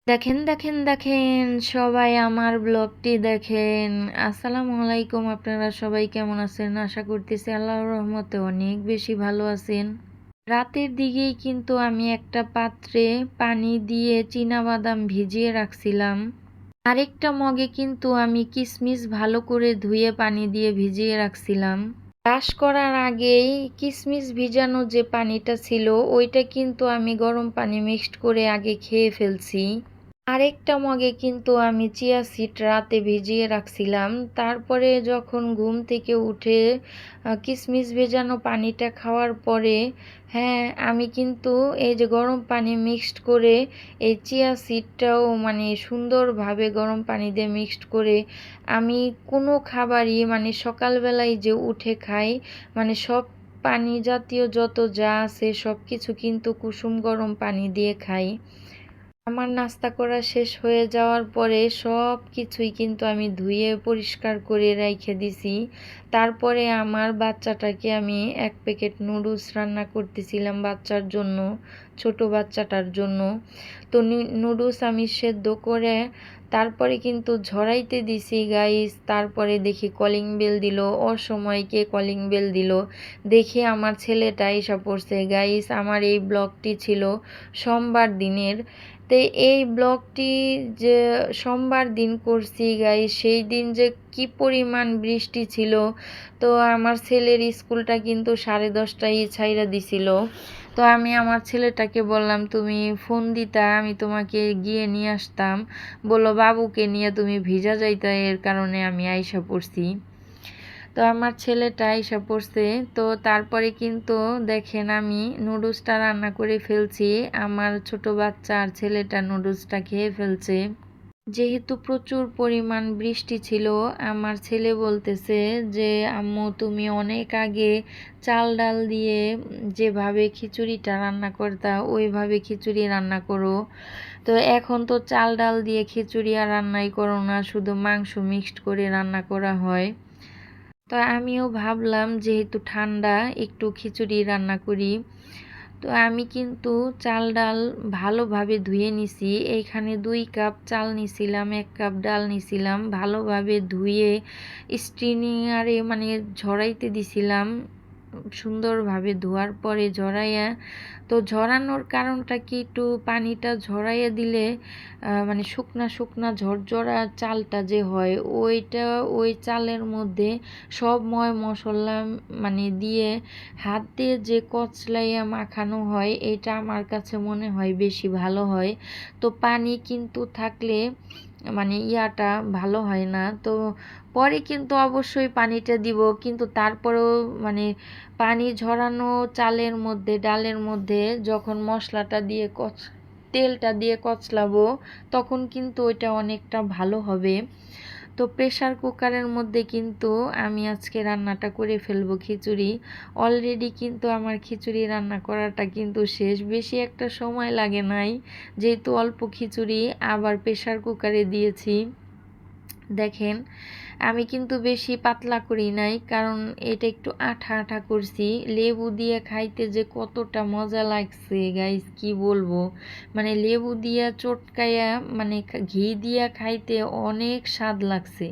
দেখেন, দেখেন, দেখেন সবাই আমার ব্লগটি দেখেন। আসসালামু আলাইকুম। আপনারা সবাই কেমন আছেন? আশা করতেছি আল্লাহর রহমতে অনেক বেশি ভালো আছেন। রাতের দিকেই কিন্তু আমি একটা পাত্রে পানি দিয়ে চীনাবাদাম ভিজিয়ে রাখছিলাম। আরেকটা মগে কিন্তু আমি কিশমিশ ভালো করে ধুয়ে পানি দিয়ে ভিজিয়ে রাখছিলাম। ব্রাশ করার আগেই কিশমিশ ভিজানো যে পানিটা ছিল ওইটা কিন্তু আমি গরম পানি মিক্সড করে আগে খেয়ে ফেলছি। আরেকটা মগে কিন্তু আমি চিয়া সিড রাতে ভিজিয়ে রাখছিলাম। তারপরে যখন ঘুম থেকে উঠে কিশমিশ ভেজানো পানিটা খাওয়ার পরে আমি কিন্তু এই যে গরম পানি মিক্সড করে এই চিয়া সিডটাও সুন্দরভাবে গরম পানি দিয়ে মিক্সড করে আমি কোনো খাবারই সকালবেলায় যে উঠে খাই সব পানি জাতীয় যত যা আছে সব কিছু কিন্তু কুসুম গরম পানি দিয়ে খাই। আমার নাস্তা করা শেষ হয়ে যাওয়ার পরে সব কিছুই কিন্তু আমি ধুয়ে পরিষ্কার করে রেখে দিছি। তারপরে আমার বাচ্চাটাকে আমি ১ প্যাকেট নুডলস রান্না করতেছিলাম বাচ্চার জন্য, ছোট বাচ্চাটার জন্য। তো নুডলস আমি সেদ্ধ করে তারপরে কিন্তু ঝরাইতে দিছি গাইস। তারপরে দেখি কলিং বেল দিল, অসময়ে কে কলিং বেল দিল। দেখি আমার ছেলেটা এসে পড়ছে গাইস। আমার এই ব্লগটি ছিল সোমবার দিনের। তো এই ব্লগটি যে সোমবার দিন করছি গাইস, সেই দিন যে কি পরিমাণ বৃষ্টি ছিল। তো আমার ছেলের স্কুলটা কিন্তু 10:30টায় ছাইরা দিছিল। তো আমি আমার ছেলেটাকে বললাম তুমি ফোন দিতা, আমি তোমাকে গিয়ে নিয়ে আসতাম। বললো বাবুকে নিয়ে তুমি ভিজা যাইতা, এর কারণে আমি আইসা পড়ছি। তো আমার ছেলেটা এসে পড়ছে। তো তারপরে কিন্তু দেখেন আমি নুডলসটা রান্না করে ফেলছি। আমার ছোট বাচ্চা আর ছেলেটা নুডলসটা খেয়ে ফেলছে। যেহেতু প্রচুর পরিমাণ বৃষ্টি ছিল, আমার ছেলে বলতেছে যে আম্মু তুমি অনেক আগে চাল ডাল দিয়ে যেভাবে খিচুড়িটা রান্না করতা ওইভাবে খিচুড়ি রান্না করো। তো এখন তো চাল ডাল দিয়ে খিচুড়ি আর রান্নাই করো না, শুধু মাংস মিক্সড করে রান্না করা হয়। তো আমিও ভাবলাম যেহেতু ঠান্ডা একটু খিচুড়ি রান্না করি। তো আমি কিন্তু চাল ডাল ভালোভাবে ধুয়ে নিছি। এইখানে 2 কাপ চাল নিছিলাম, 1 কাপ ডাল নিছিলাম। ভালোভাবে ধুয়ে স্ট্রেনারে ঝরাইতে দিছিলাম। সুন্দরভাবে ধোয়ার পরে ঝরাইয়া, তো ঝরানোর কারণটা কি, একটু পানিটা ঝরাইয়া দিলে শুকনা শুকনা ঝরঝরা চালটা যে হয় ওইটা ওই চালের মধ্যে সব ময় মশলা দিয়ে হাত দিয়ে যে কচলাইয়া মাখানো হয়, এটা আমার কাছে মনে হয় বেশি ভালো হয়। তো পানি কিন্তু থাকলে ইয়াটা ভালো হয় না। তো পরে কিন্তু অবশ্যই পানিটা দিব, কিন্তু তারপরেও পানি ঝরানো চালের মধ্যে ডালের মধ্যে যখন মশলাটা দিয়ে তেলটা দিয়ে কচলাবো তখন কিন্তু ওইটা অনেকটা ভালো হবে। তো প্রেসার কুকারের মধ্যে কিন্তু আমি আজকে রান্নাটা করে ফেলবো খিচুড়ি। অলরেডি কিন্তু আমার খিচুড়ি রান্না করাটা কিন্তু শেষ, বেশি একটা সময় লাগে নাই, যেহেতু অল্প খিচুড়ি আবার প্রেসার কুকারে দিয়েছি। দেখেন আমি কিন্তু বেশি পাতলা করি নাই, কারণ এটা একটু আঠা আঠা করছি। লেবু দিয়ে খাইতে যে কতটা মজা লাগছে গাইস কি বলবো। লেবু দিয়া চটকাইয়া ঘি দিয়া খাইতে অনেক স্বাদ লাগছে।